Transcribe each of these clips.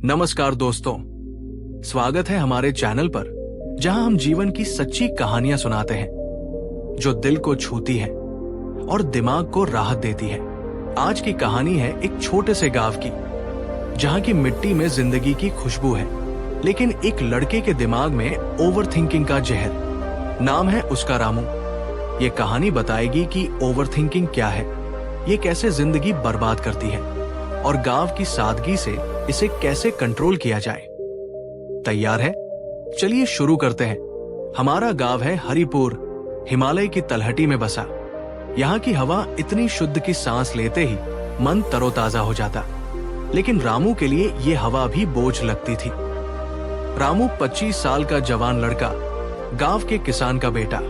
नमस्कार दोस्तों, स्वागत है हमारे चैनल पर जहां हम जीवन की सच्ची कहानियां सुनाते हैं जो दिल को छूती है और दिमाग को राहत देती है। आज की कहानी है एक छोटे से गांव की जहां की मिट्टी में जिंदगी की खुशबू है, लेकिन एक लड़के के दिमाग में ओवरथिंकिंग का जहर। नाम है उसका रामू। ये कहानी बताएगी कि ओवरथिंकिंग क्या है, ये कैसे जिंदगी बर्बाद करती है और गांव की सादगी से इसे कैसे कंट्रोल किया जाए। तैयार है? चलिए शुरू करते हैं। हमारा गांव है हरिपुर, हिमालय की तलहटी में बसा। यहाँ की हवा इतनी शुद्ध कि सांस लेते ही मन तरोताजा हो जाता, लेकिन रामू के लिए ये हवा भी बोझ लगती थी। रामू 25 साल का जवान लड़का, गांव के किसान का बेटा।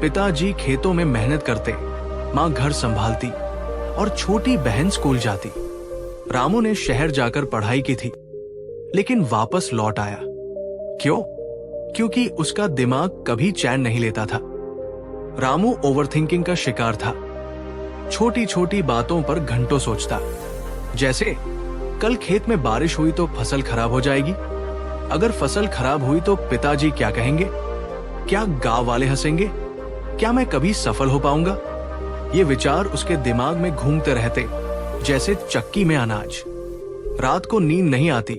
पिताजी खेतों में मेहनत करते, माँ घर संभालती और छोटी बहन स्कूल जाती। रामू ने शहर जाकर पढ़ाई की थी, लेकिन वापस लौट आया। क्यों? क्योंकि उसका दिमाग कभी चैन नहीं लेता था। रामू ओवरथिंकिंग का शिकार था। छोटी छोटी बातों पर घंटों सोचता, जैसे कल खेत में बारिश हुई तो फसल खराब हो जाएगी, अगर फसल खराब हुई तो पिताजी क्या कहेंगे, क्या गांव वाले हंसेंगे, क्या मैं कभी सफल हो पाऊंगा। ये विचार उसके दिमाग में घूमते रहते जैसे चक्की में अनाज। रात को नींद नहीं आती,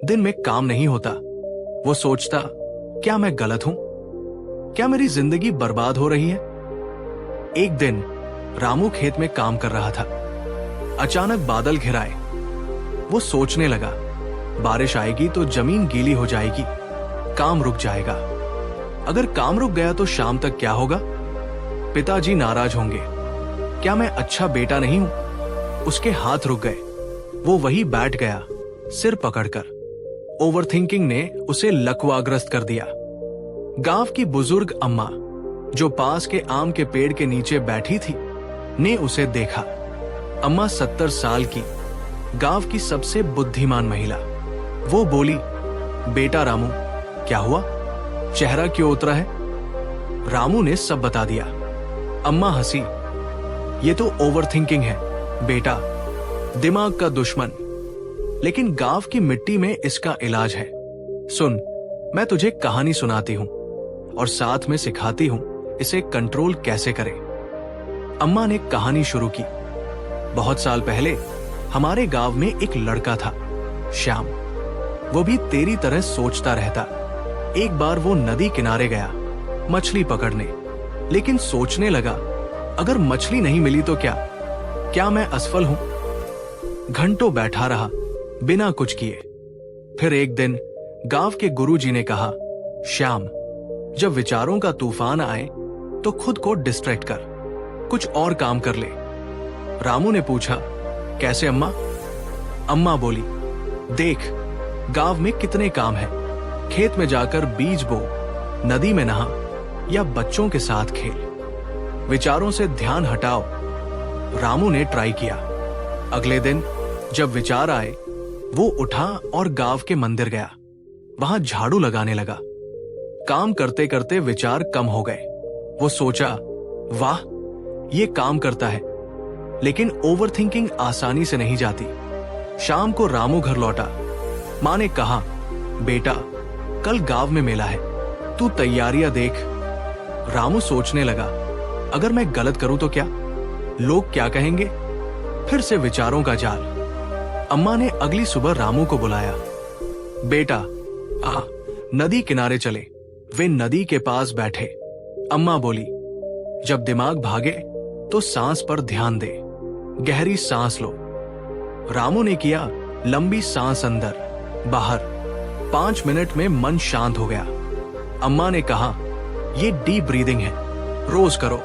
दिन में काम नहीं होता। वो सोचता, क्या मैं गलत हूं? क्या मेरी जिंदगी बर्बाद हो रही है? एक दिन रामू खेत में काम कर रहा था। अचानक बादल घिराए। वो सोचने लगा, बारिश आएगी तो जमीन गीली हो जाएगी, काम रुक जाएगा। अगर काम रुक गया तो शाम तक क्या होगा? पिताजी नाराज होंगे। क्या मैं अच्छा बेटा नहीं हूं? उसके हाथ रुक गए। वो वही बैठ गया, सिर पकड़कर। ओवरथिंकिंग ने उसे लकवाग्रस्त कर दिया। गांव की बुजुर्ग अम्मा, जो पास के आम के पेड़ के नीचे बैठी थी, ने उसे देखा। अम्मा 70 साल की, गांव की सबसे बुद्धिमान महिला। वो बोली, बेटा रामू, क्या हुआ? चेहरा क्यों उतरा है? रामू ने सब बता दिया। अम्मा हंसी, ये तो ओवरथिंकिंग है बेटा, दिमाग का दुश्मन। लेकिन गांव की मिट्टी में इसका इलाज है। सुन, मैं तुझे कहानी सुनाती हूं और साथ में सिखाती हूं इसे कंट्रोल कैसे करें। अम्मा ने कहानी शुरू की। बहुत साल पहले हमारे गांव में एक लड़का था, श्याम। वो भी तेरी तरह सोचता रहता। एक बार वो नदी किनारे गया मछली पकड़ने, लेकिन सोचने लगा, अगर मछली नहीं मिली तो क्या मैं असफल हूं? घंटों बैठा रहा बिना कुछ किए। फिर एक दिन गांव के गुरुजी ने कहा, श्याम, जब विचारों का तूफान आए तो खुद को डिस्ट्रैक्ट कर, कुछ और काम कर ले। रामू ने पूछा, कैसे अम्मा? अम्मा बोली, देख, गांव में कितने काम हैं। खेत में जाकर बीज बो, नदी में नहा या बच्चों के साथ खेल। विचारों से ध्यान हटाओ। रामू ने ट्राई किया। अगले दिन जब विचार आए, वो उठा और गांव के मंदिर गया। वहां झाड़ू लगाने लगा। काम करते करते विचार कम हो गए। वो सोचा, वाह, ये काम करता है। लेकिन ओवरथिंकिंग आसानी से नहीं जाती। शाम को रामू घर लौटा। मां ने कहा, बेटा, कल गांव में मेला है, तू तैयारियां देख। रामू सोचने लगा, अगर मैं गलत करूं तो क्या? लोग क्या कहेंगे? फिर से विचारों का जाल। अम्मा ने अगली सुबह रामू को बुलाया। बेटा, आ, नदी किनारे चले। वे नदी के पास बैठे। अम्मा बोली, जब दिमाग भागे तो सांस पर ध्यान दे, गहरी सांस लो। रामू ने किया, लंबी सांस अंदर बाहर। 5 मिनट में मन शांत हो गया। अम्मा ने कहा, ये डीप ब्रीदिंग है, रोज करो।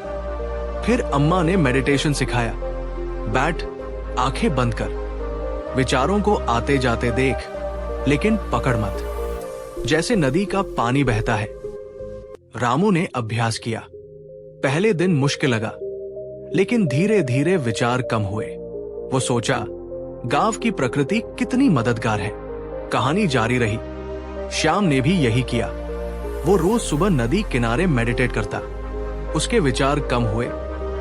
फिर अम्मा ने मेडिटेशन सिखाया। बैठ, आंखें बंद कर, विचारों को आते जाते देख, लेकिन पकड़ मत, जैसे नदी का पानी बहता है। रामू ने अभ्यास किया। पहले दिन मुश्किल लगा, लेकिन धीरे धीरे विचार कम हुए। वो सोचा, गांव की प्रकृति कितनी मददगार है। कहानी जारी रही। श्याम ने भी यही किया। वो रोज सुबह नदी किनारे मेडिटेट करता। उसके विचार कम हुए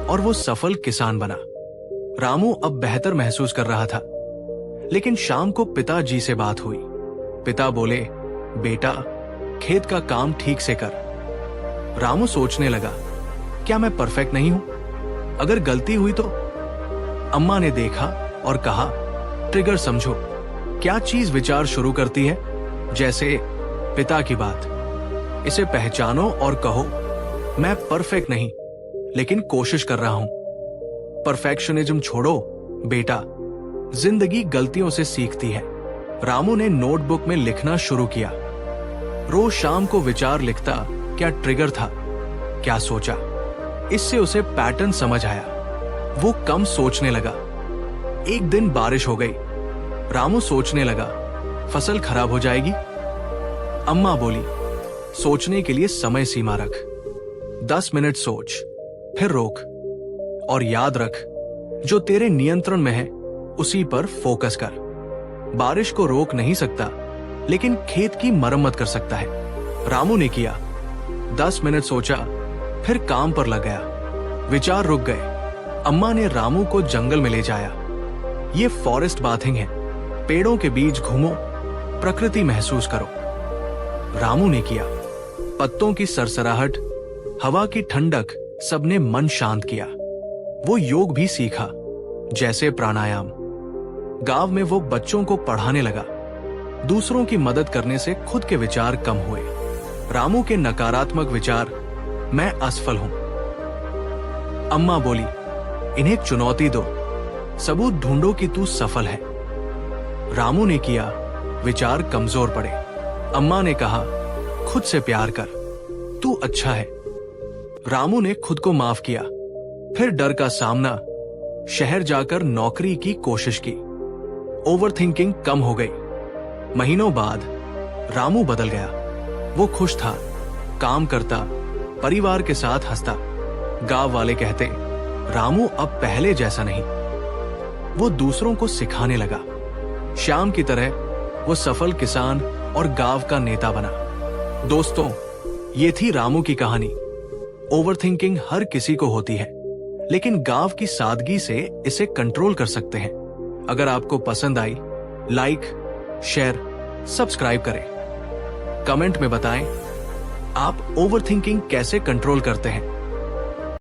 और वो सफल किसान बना। रामू अब बेहतर महसूस कर रहा था, लेकिन शाम को पिताजी से बात हुई। पिता बोले, बेटा खेत का काम ठीक से कर। रामू सोचने लगा, क्या मैं परफेक्ट नहीं हूं? अगर गलती हुई तो? अम्मा ने देखा और कहा, ट्रिगर समझो। क्या चीज विचार शुरू करती है? जैसे पिता की बात। इसे पहचानो और कहो, मैं परफेक्ट नहीं लेकिन कोशिश कर रहा हूं। परफेक्शनिज्म छोड़ो बेटा, जिंदगी गलतियों से सीखती है। रामू ने नोटबुक में लिखना शुरू किया। रोज शाम को विचार लिखता, क्या ट्रिगर था, क्या सोचा। इससे उसे पैटर्न समझ आया। वो कम सोचने लगा। एक दिन बारिश हो गई। रामू सोचने लगा, फसल खराब हो जाएगी। अम्मा बोली, सोचने के लिए समय सीमा रख। 10 मिनट सोच, फिर रोक, और याद रख, जो तेरे नियंत्रण में है उसी पर फोकस कर। बारिश को रोक नहीं सकता, लेकिन खेत की मरम्मत कर सकता है। रामू ने किया। 10 मिनट सोचा, फिर काम पर लग गया। विचार रुक गए। अम्मा ने रामू को जंगल में ले जाया। ये फॉरेस्ट बाथिंग है। पेड़ों के बीच घूमो, प्रकृति महसूस करो। रामू ने किया। पत्तों की सरसराहट, हवा की ठंडक, सबने मन शांत किया। वो योग भी सीखा, जैसे प्राणायाम। गांव में वो बच्चों को पढ़ाने लगा। दूसरों की मदद करने से खुद के विचार कम हुए। रामू के नकारात्मक विचार, मैं असफल हूं। अम्मा बोली, इन्हें चुनौती दो, सबूत ढूंढो कि तू सफल है। रामू ने किया। विचार कमजोर पड़े। अम्मा ने कहा, खुद से प्यार कर, तू अच्छा है। रामू ने खुद को माफ किया। फिर डर का सामना, शहर जाकर नौकरी की कोशिश की। ओवरथिंकिंग कम हो गई। महीनों बाद रामू बदल गया। वो खुश था, काम करता, परिवार के साथ हंसता। गांव वाले कहते, रामू अब पहले जैसा नहीं। वो दूसरों को सिखाने लगा। श्याम की तरह वो सफल किसान और गांव का नेता बना। दोस्तों, ये थी रामू की कहानी। ओवरथिंकिंग हर किसी को होती है, लेकिन गांव की सादगी से इसे कंट्रोल कर सकते हैं। अगर आपको पसंद आई, लाइक, शेयर, सब्सक्राइब करें। कमेंट में बताएं, आप ओवरथिंकिंग कैसे कंट्रोल करते हैं।